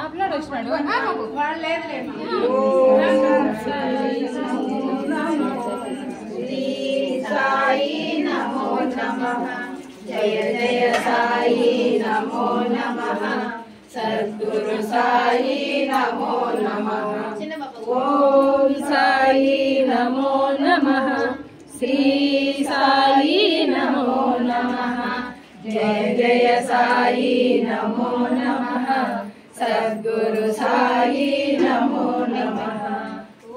ఆపినాడు వచ్చినాడు సాయి నమో నమః జయ జయ సాయి నమో నమః సద్గురు సాయి నమో నమః ఓం సాయి నమో నమః శ్రీ సాయి నమో నమః జయ జయ సాయి నమో నమః సద్గురు సాయి నమో నమః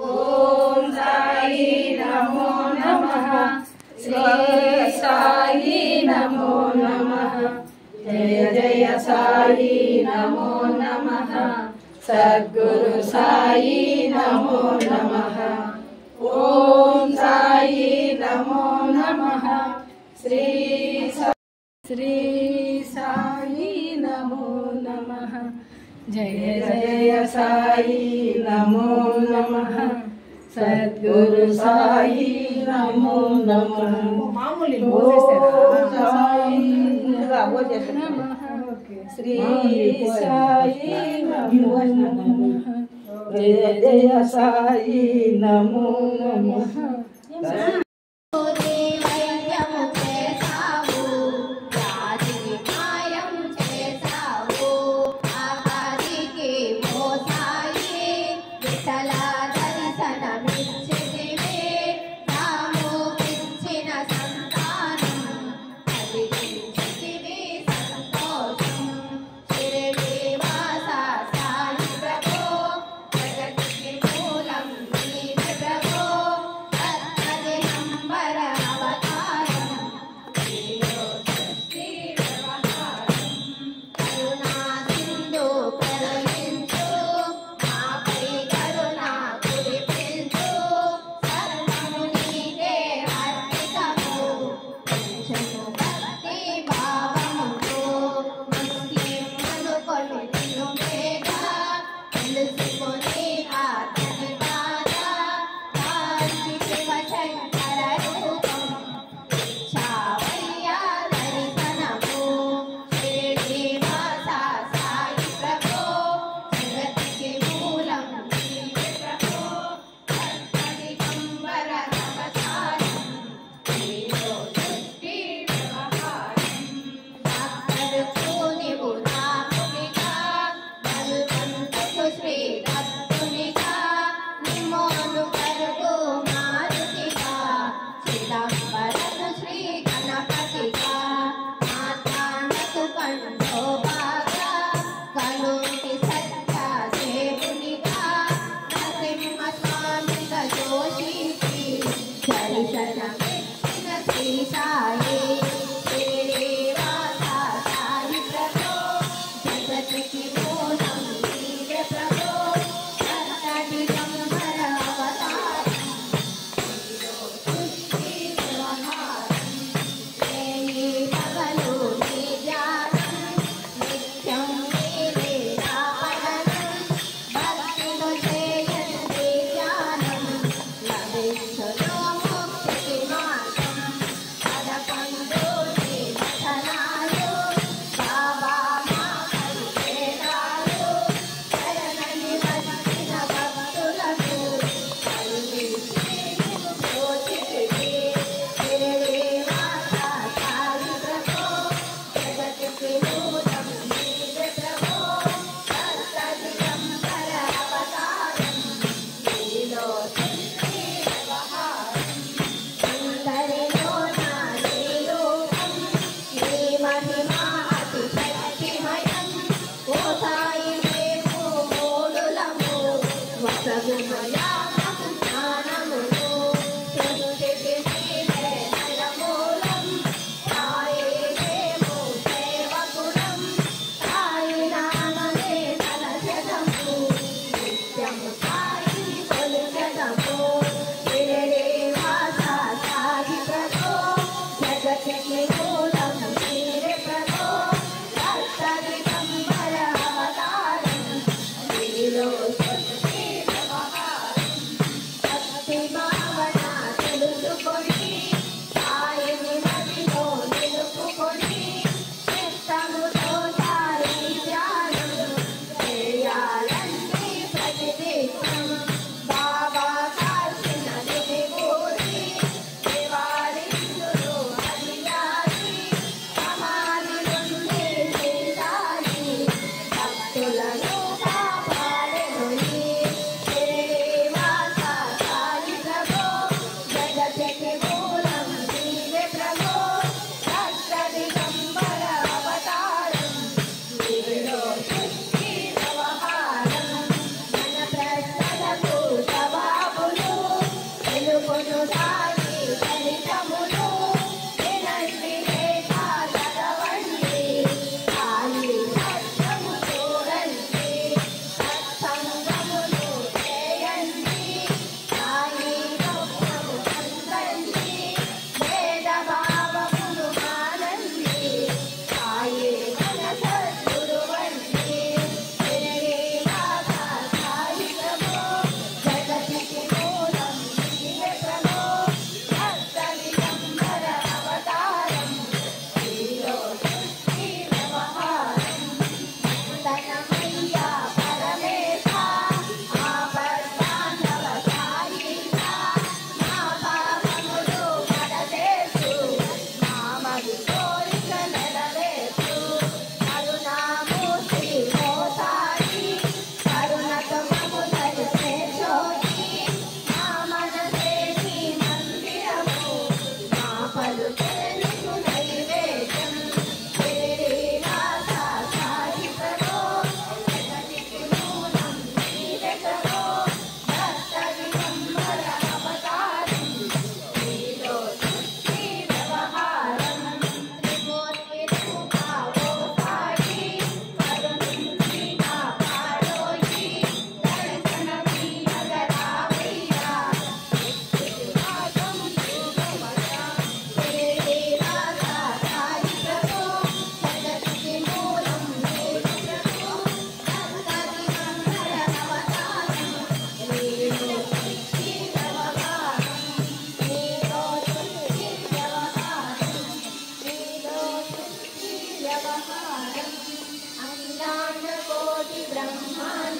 ఓం సాయి నమో నమః శ్రీ సాయి నమో నమః జయ జయ సాయి నమో నమః సద్గురు సాయి నమో నమః ఓం సాయి నమో నమః శ్రీ సాయి నమో నమః జయ జయ సాయి నమో నమః సద్గురు సాయి నమో నమః శ్రీ సాయి నమో నమః జయ జయ సాయి నమో నమః జగతికి మూలం నీవే ప్రభో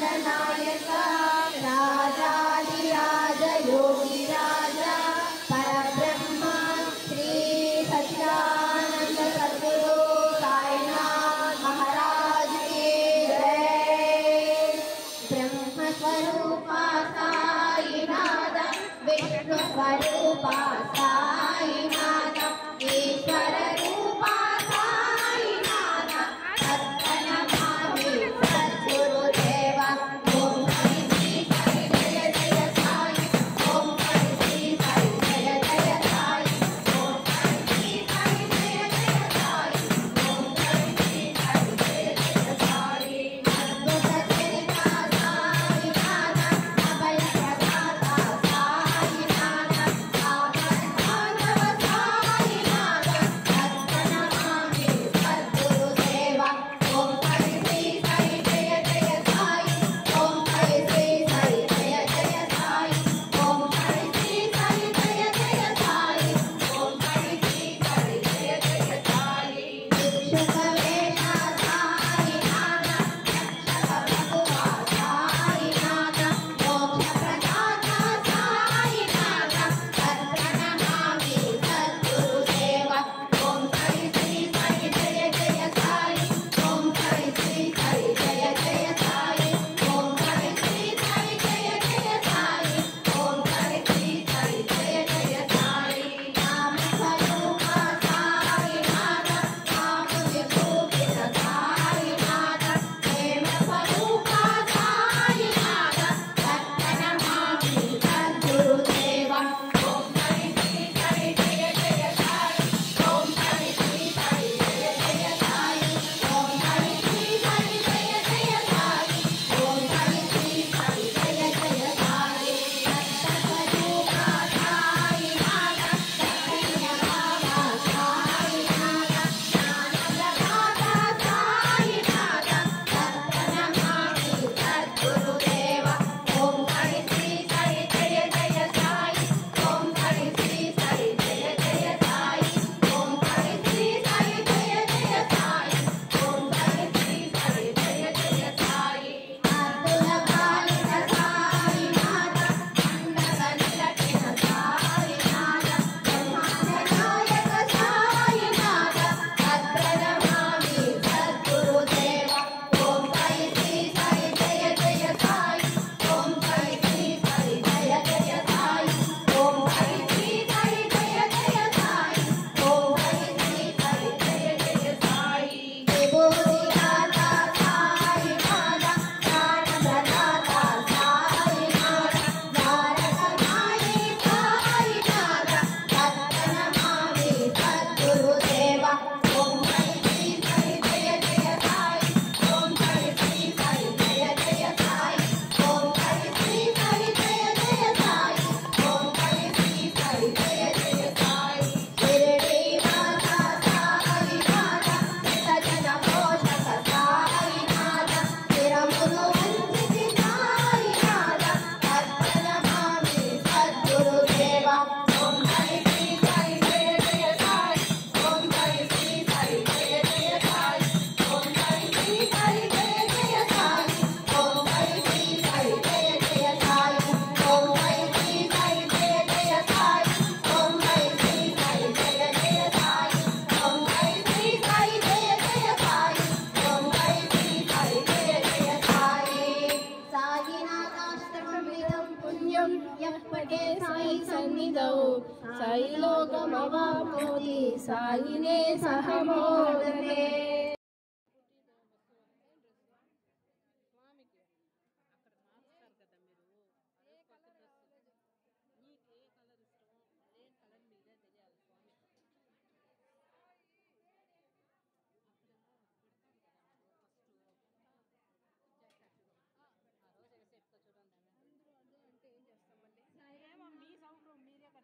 नायक राजाधिराज योगिराज परब्रह्म श्री सच्चिदानंद सद्गुरु साईनाथ महाराज की जय। ब्रह्म स्वरूपा साईनाथ, विष्णु स्वरूपा साईनाथ, ईश्वर रूपा साईनाथ, सत्सनमामि सद्गुरुदेवा। ओम हरि श्री साई जय जय साई, ओम हरि श्री साई जय जय साई, ओम हरि श्री साई जय जय साई, ओम हरि श्री साई जय जय साई। अद्भुत चरिता साईनाथ, अभय प्रदाता साईनाथ, सागर बांधव साईनाथ, सत्सनमामि सद्गुरुदेवा। ओम हरि श्री साई जय जय साई, ओम हरि श्री साई जय जय साई, ओम हरि श्री साई जय जय साई, ओम हरि श्री साई जय जय साई। भिक्षुक वेश साईनाथ, रक्षक भगवा साईनाथ, मोक्ष प्रदाता साईनाथ, सत्सनमामि सद्गुरुदेवा। ओम हरि श्री साई जय जय साई, ओम हरि श्री साई जय जय साई, ओम हरि श्री साई जय जय साई, ओम हरि श्री साई जय जय साई। नाम स्वरूपा साईनाथ, नाम विभूषित साईनाथ, प्रेम स्वरूपा साईनाथ, सत्सनमामि सद्गुरुदेवा। ओम हरि श्री साई जय जय साई, ओम हरि श्री साई जय जय साई, ओम हरि श्री साई जय जय साई, ओम हरि श्री साई जय जय साई। सत्स्वरूपा साईनाथ, चैतन्य भावा साईनाथ, ज्ञानप्रदाता साईनाथ, सत्सनमामि सद्गुरुदेवा। ओम हरि श्री साई जय जय साई, ओम हरि श्री साई जय जय साई, ओम हरि श्री साई जय जय साई, ओम हरि श्री साई जय जय साई। अतुल पालित साईनाथ, खंडन निलखित साईनाथ, ब्रह्मांड नायक साईनाथ, सत्प्रणमामि सद्गुरुदेवा। ओम हरि श्री साई जय जय साई, ओम हरि श्री साई जय जय साई, ओम हरि श्री साई जय जय साई, ओम हरि श्री साई जय जय साई। विभूतिदाता साईनाथ, ज्ञानप्रदाता साईनाथ, द्वारकामाई साईनाथ, सत्सनमामि सद्गुरुदेवा। ओम हरि श्री साई जय जय साई, ओम हरि श्री साई जय जय साई, ओम हरि श्री साई जय जय साई, ओम हरि श्री साई जय जय साई। शिरडी माता साईनाथ, नितजन पोषक साईनाथ, चिरमुनु वंचित साईनाथ, सत्सनमामि सद्गुरुदेवा। ओम हरि श्री साई जय जय साई, ओम हरि श्री साई जय जय साई, ओम हरि श्री साई जय जय साई, ओम हरि श्री साई जय जय साई, ओम हरि श्री साई जय जय साई, ओम हरि श्री साई जय जय साई, ओम हरि श्री साई जय जय साई, ओम हरि श्री साई जय जय साई। साईनाथाष्टकमिदं पुण्यं यः पठे साई सन्निधौ, साईलोकमवाप्नोति साईने सह मोदते।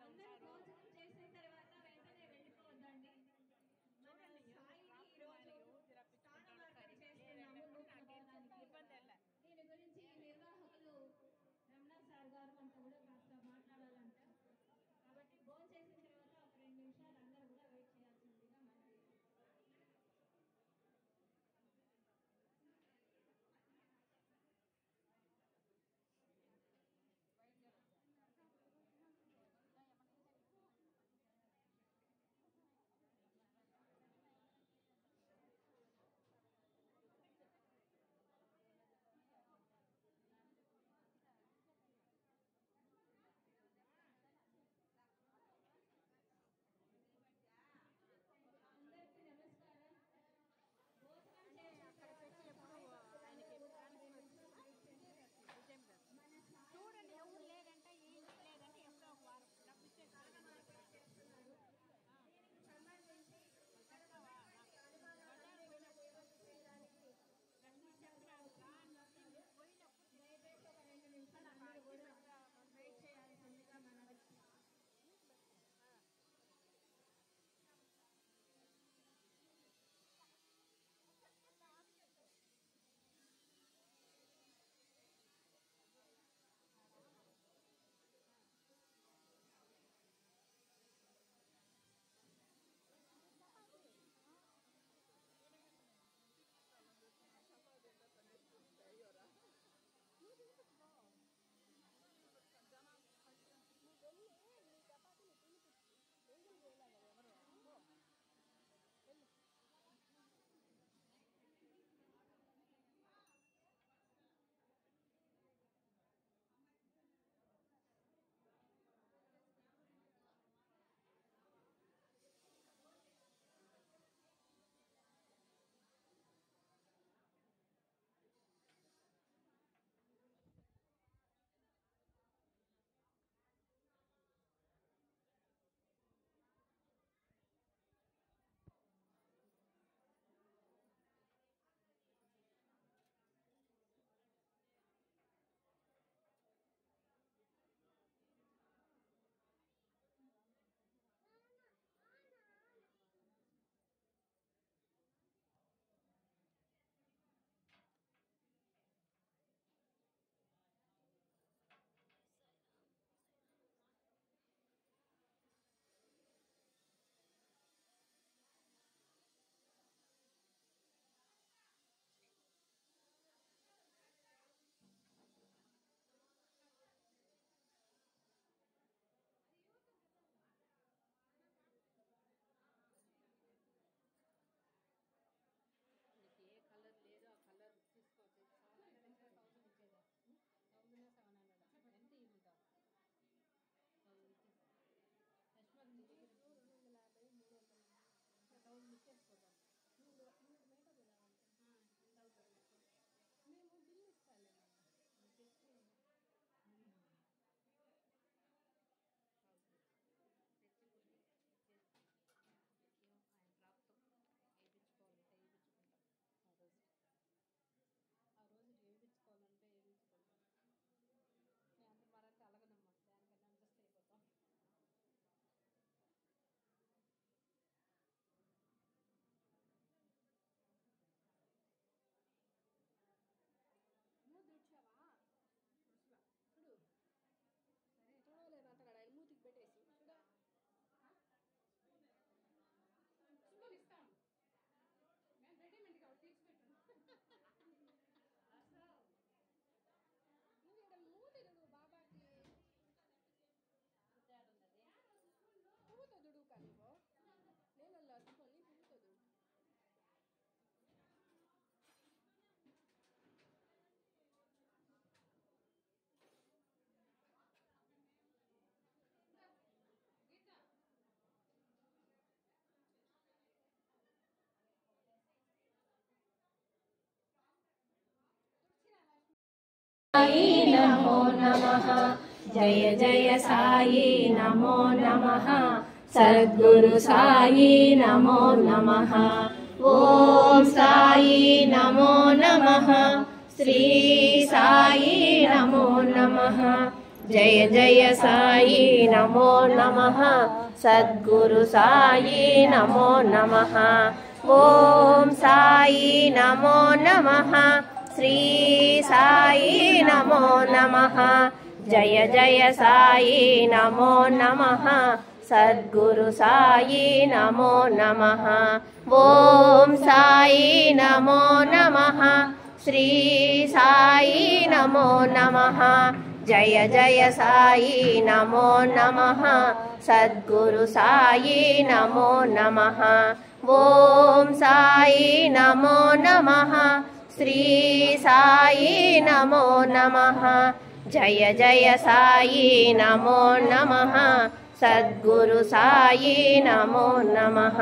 అందరూ భోజనం చేసిన తర్వాత వెంటనే వెళ్ళిపోవద్దండి. మన సాయి ఈరోజు साई नमो नमः। जय जय साई नमो नमः। सद्गुरु साई नमो नमः। ओम साई नमो नमः। श्री साई नमो नमः। जय जय साई नमो नमः। सद्गुरु साई नमो नमः। ओम साई नमो नमः। श्री साई नमो नमः। जय जय साई नमो नमः। सद्गुरु साई नमो नमः। ओम साई नमो नमः। श्री साई नमो नमः। जय जय साई नमो नमः। सद्गुरु साई नमो नमः। ओम साई नमो नमः। श्री साई नमो नमः। जय जय साई नमो नमः। सद्गुरु साई नमो नमः।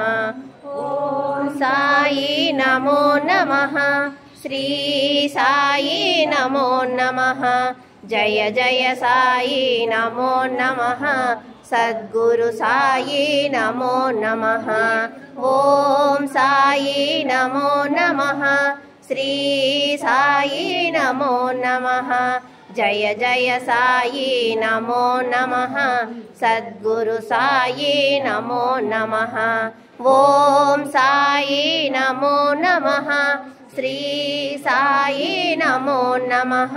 ओम साई नमो नमः। श्री साई नमो नमः। जय जय साई नमो नमः। सद्गुरु साई नमो नमः। ओम साई नमो नमः। श्री साई नमो नमः। जय जय साई नमो नमः। सद्गुरु साई नमो नमः। ओम साई नमो नमः। श्री साई नमो नमः।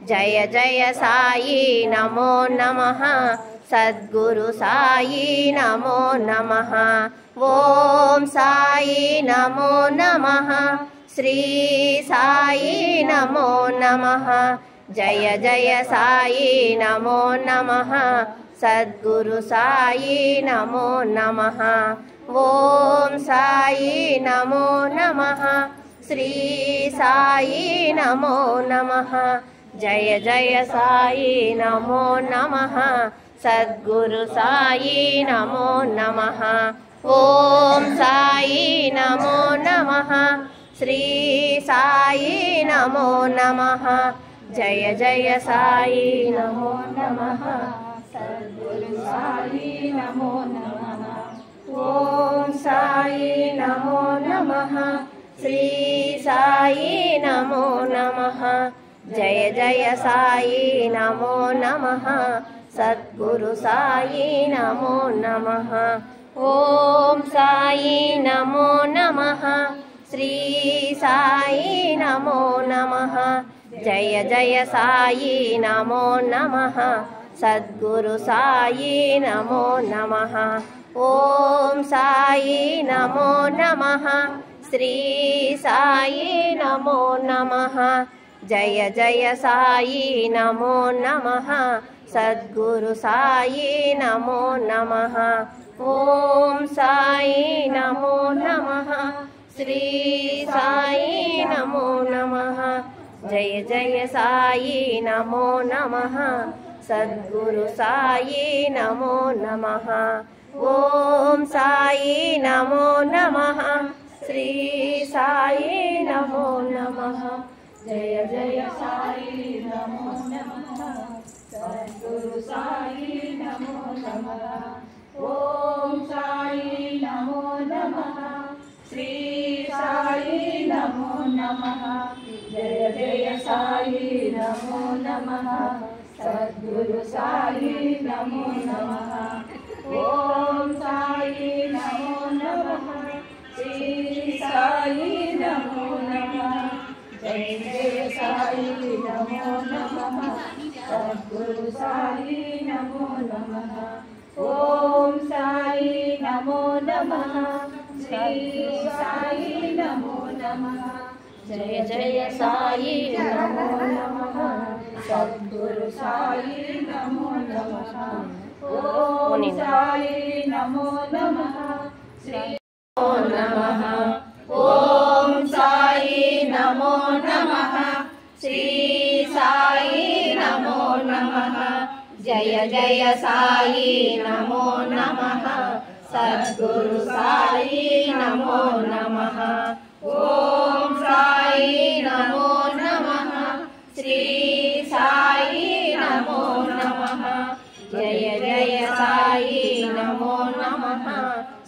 जय जय साई नमो नमः। सद्गुरु साई नमो नमः। ओम साई नमो नमः। श्री साई नमो नमः। जय जय साई नमो नमः। सद्गुरु साई नमो नमः। ओम साई नमो नमः। श्री साई नमो नमः। जय जय साई नमो नमः। सद्गुरु साई नमो नमः। ओम साई नमो नमः। श्री साई नमो नमः। जय जय साई नमो नमः। सद्गुरु साई नमो नमः। ओम साई नमो नमः। श्री साई नमो नमः। जय जय साई नमो नमः। सद्गुरु साई नमो नमः। ओम साई नमो नमः। श्री साई नमो नमः। जय जय साई नमो नमः। सद्गुरु साई नमो नमः। ओम साई नमो नमः। श्री साई नमो नमः। जय जय साई नमो नमः। सद्गुरु साई नमो नमः। ओम साई नमो नमः। श्री साई नमो नमः। जय जय साई नमो नमः। सद्गुरु साई नमो नमः। ओम साई नमो नमः। श्री साई नमो नमः। जय जय साई नमो नमः। सद्गुरु साई नमो नमः। ओम साई नमो नमः। श्री साई नमो नमः। जय जय साई नमो नमः। सद्गुरु साई नमो नमः। ओम साई नमो नमः। श्री साई नमो नमः। जय जय साई नमो नमः। सद्गुरु साई नमो नमः। ओम साई नमो नमः। श्री साई नमो नमः। जय जय साई नमो नमः। सद्गुरु साई नमो नमः। ओम साई नमो नमः। श्री नमः। ओम साई नमो नमः। श्री साई नमो नमः। जय जय साई नमो नमः। सद्गुरु साई नमो नमः। ओम साई नमो नमः। श्री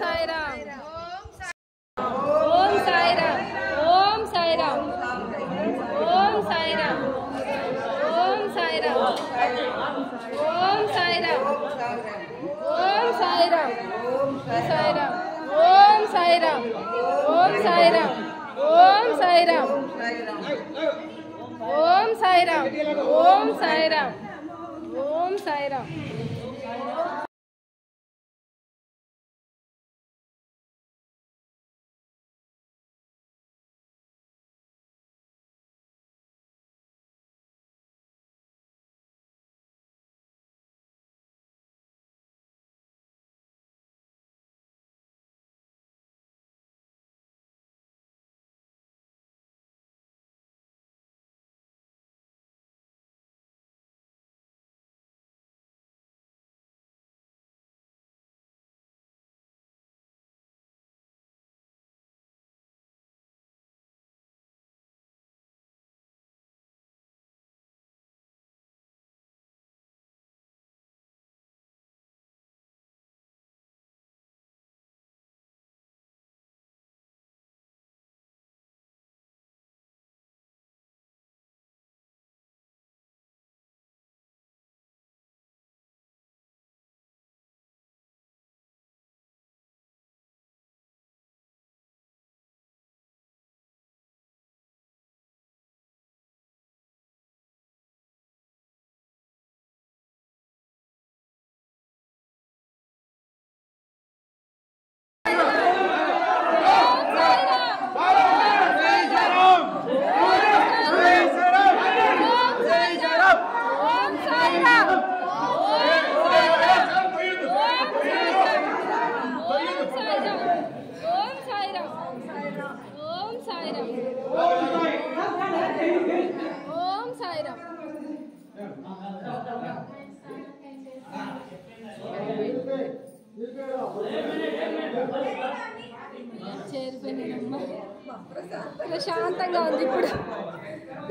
సాయిరామ్ ఓం సాయిరామ్ ఓం సాయిరామ్ ఓం సాయిరామ్ ఓం సాయిరామ్ ఓం సాయిరామ్ ఓం సాయిరామ్ సాయిరామ్ ఓం సాయిరామ్ ఓం సాయిరామ్ ఓం సాయిరామ్ ఓం సాయిరామ్ ఓం సాయిరామ్ ఓం సాయిరామ్ ప్రశాంతంగా ఉంది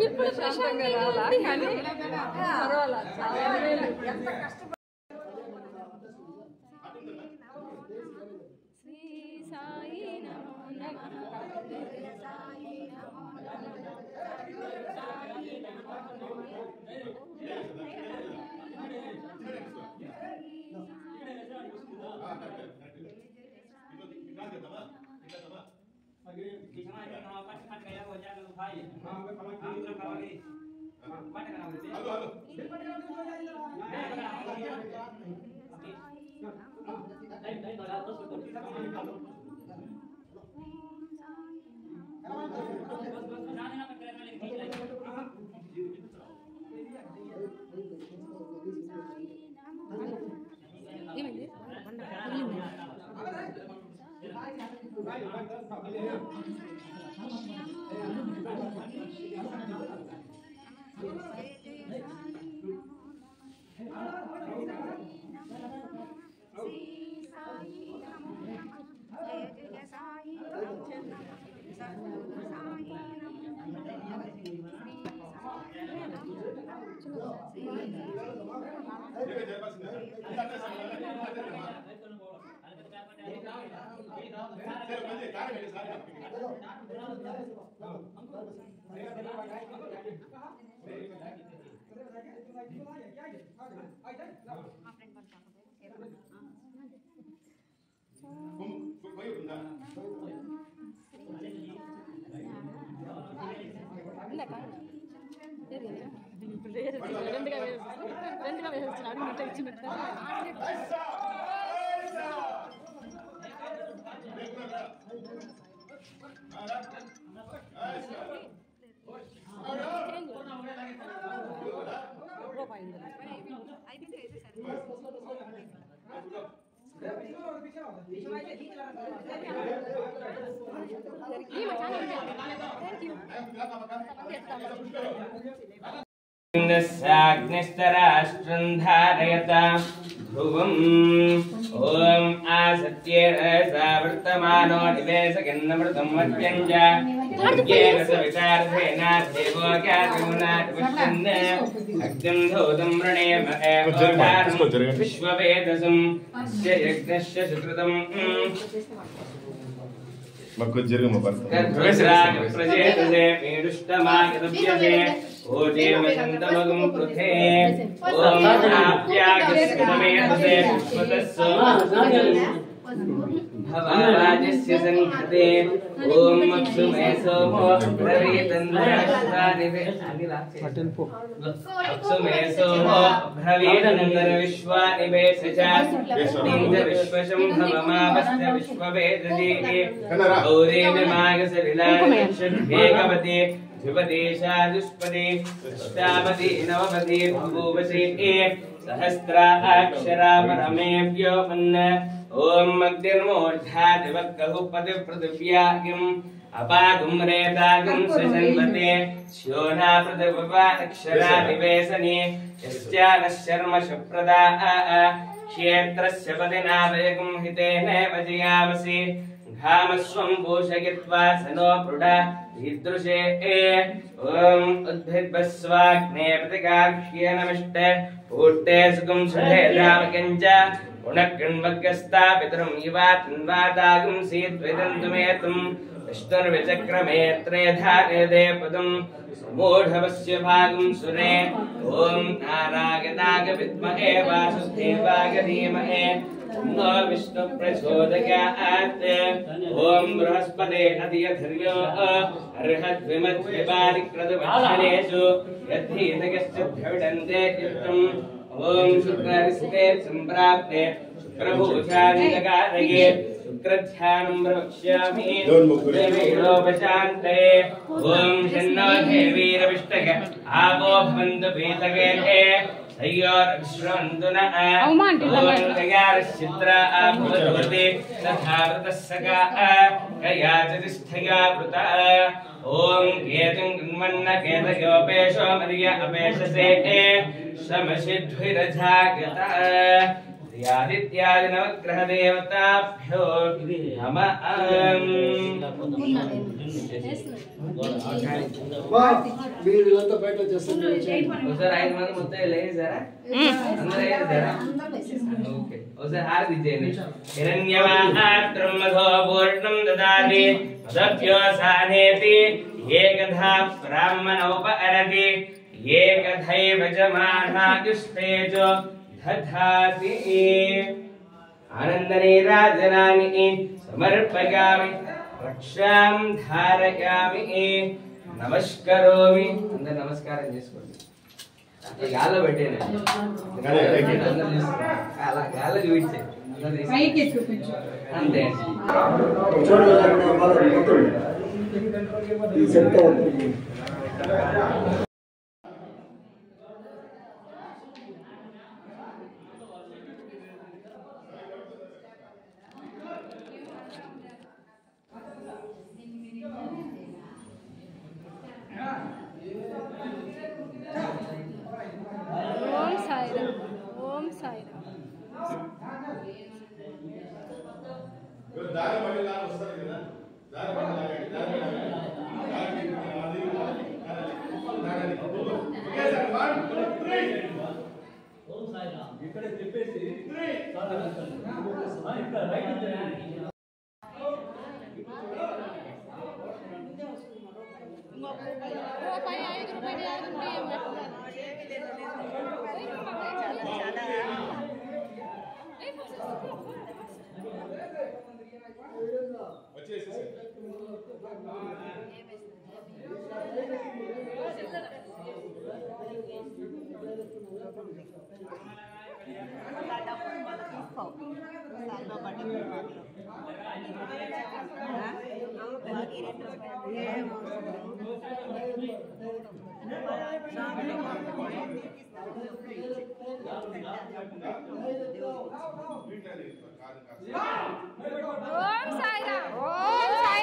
ఇప్పుడు ప్రశాంతంగా ఉంది కానీ పర్వాలేదు శ్రీ సాయి నమో Agnistaras Trandharayata ध्रुवम् ॐ आसत्येन सावर्तमानो निवेशकन्नमृतं मध्यञ्च येन सवितार्थेन देवो ज्ञातमुनात् पश्यन् अग्निं धौतं वृणेम विश्ववेदसं यज्ञस्य सुकृतम् प्रजेतसे मेडुष्टमागतव्यसे ओजेमशन्तमगं पृथे ॐ आप्यागस्यमेतसे विश्वतस्सो भवाराजस्य संहते ॐ मक्षुमे सोमो भ्रवीतन्द्रविश्वानिवे विश्वशम्भवमावस्य विश्ववेदसी गौरीविमागसलिलाषड्भेकवती द्विपदेशादुष्पदे अष्टापदी नवपदी बभूवसी सहस्राक्षरा परमेभ्योपन्न ॐ अग्निर्मूर्धादिवक्कहुपतिपृथिव्यागिम् अपागुम्रेतागुं सजन्मते श्योना पृथिव्याक्षरा निवेशने यस्यानः शर्मशप्रदा क्षेत्रस्य पदिनावयगुं हितेनैव जयामसि घामस्वं पोषयित्वा सनो पृढा ईदृशे ॐ उद्भिद्वस्वाग्ने प्रतिकाक्ष्येनमिष्ट पूष्टे सुखं सुधे रामकञ्च पुनः पितरं युवात्न्वादागुं सीद्वेदन्तुमेतुं विष्णुर्विचक्रमे त्रेधानेदे पदं मूढवस्य भागं सुरे ॐ नारायणाय विद्महे वासुदेवाय धीमहि तन्नो विष्णु प्रचोदयात् ॐ बृहस्पते अधियधर्यो अर्हद्विमद्विवारिक्रतुवक्षणेषु यद्धीतयश्च द्रविडन्ते चित्तम् ॐ शुक्ररिष्टे सम्प्राप्ते शुक्रभूषादिनकारये शुक्रध्यानं प्रवक्ष्यामि देवीरोपशान्तये ॐ शन्नो देवीरविष्टक आपो भवन्तु पीतके तयोर्विश्रवन्तु नः ॐ कयारश्चित्रा भवति तथा व्रतस्सका कया च तिष्ठया वृता ॐ केतुं गृह्मन्न केतयोपेशो मर्य अपेशसे समसिद्धिरजागता यादित्यादिनवग्रहदेवताभ्यो नमः వీళ్ళంతా బయట చేస్తున్నారు ఒకసారి 5 మంది మొత్తం లేసారా అందరూ లేసారా ఓకే ఒకసారి హారతి ఇచ్చేయండి హిరణ్యవాహాత్రం మధో పూర్ణం దదాతి మదభ్యోసానేతి ఏకధా బ్రాహ్మణోపహరతి ఏకధైవ జమానాదిస్తేజో దధాతి ఆనందనీరాజనాని సమర్పయామి రక్షాం ధారయామి నమస్కరోమి అందరూ నమస్కారం చేసుకోండి గాల్లో పెట్టేయండి అలా గాల్లో చూపించే అంతే ఓం సాయిరామ్ ఇక్కడే తిప్పేసి ఓం సాయిరామ్ ఓం సాయిరామ్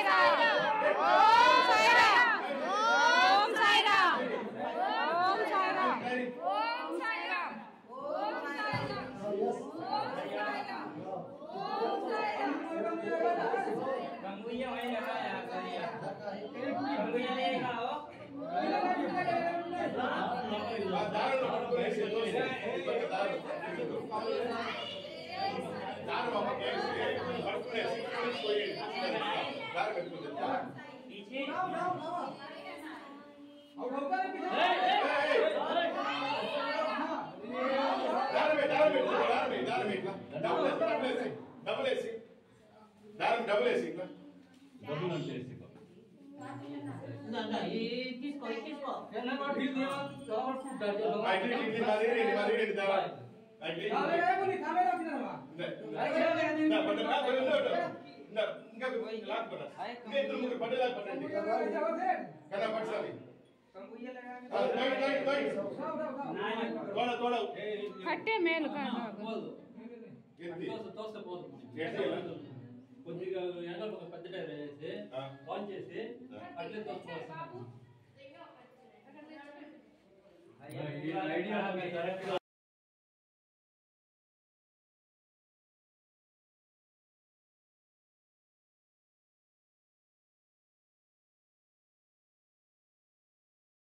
ఓం సాయిరామ్ ఓం సాయిరామ్ ఓం సాయిరామ్ ఓం సాయిరామ్ ఓం సాయిరామ్ दार పెట్టుకుంటే पीछे और होगा नहीं पीछे दार में डबल एसी डबल एसी ना ना ये किसको ये ना बात फिर दिया और फुट डाल दिया आईटी मारी दावा काले बोली काले रख देना ना बटन ना बोलो ना ఇంకా లాక్ బటన్ ఇంకా ఇద్దరు ముగ్గురు బటన్ లాక్ పట్టండి కన్నా పట్టాలి తోడ కట్టే మేలు కాదు కొద్దిగా ఎండలు ఒక పెద్ద టైర్ వేసి ఆన్ చేసి అట్లే తోసుకోవాలి ఐడియా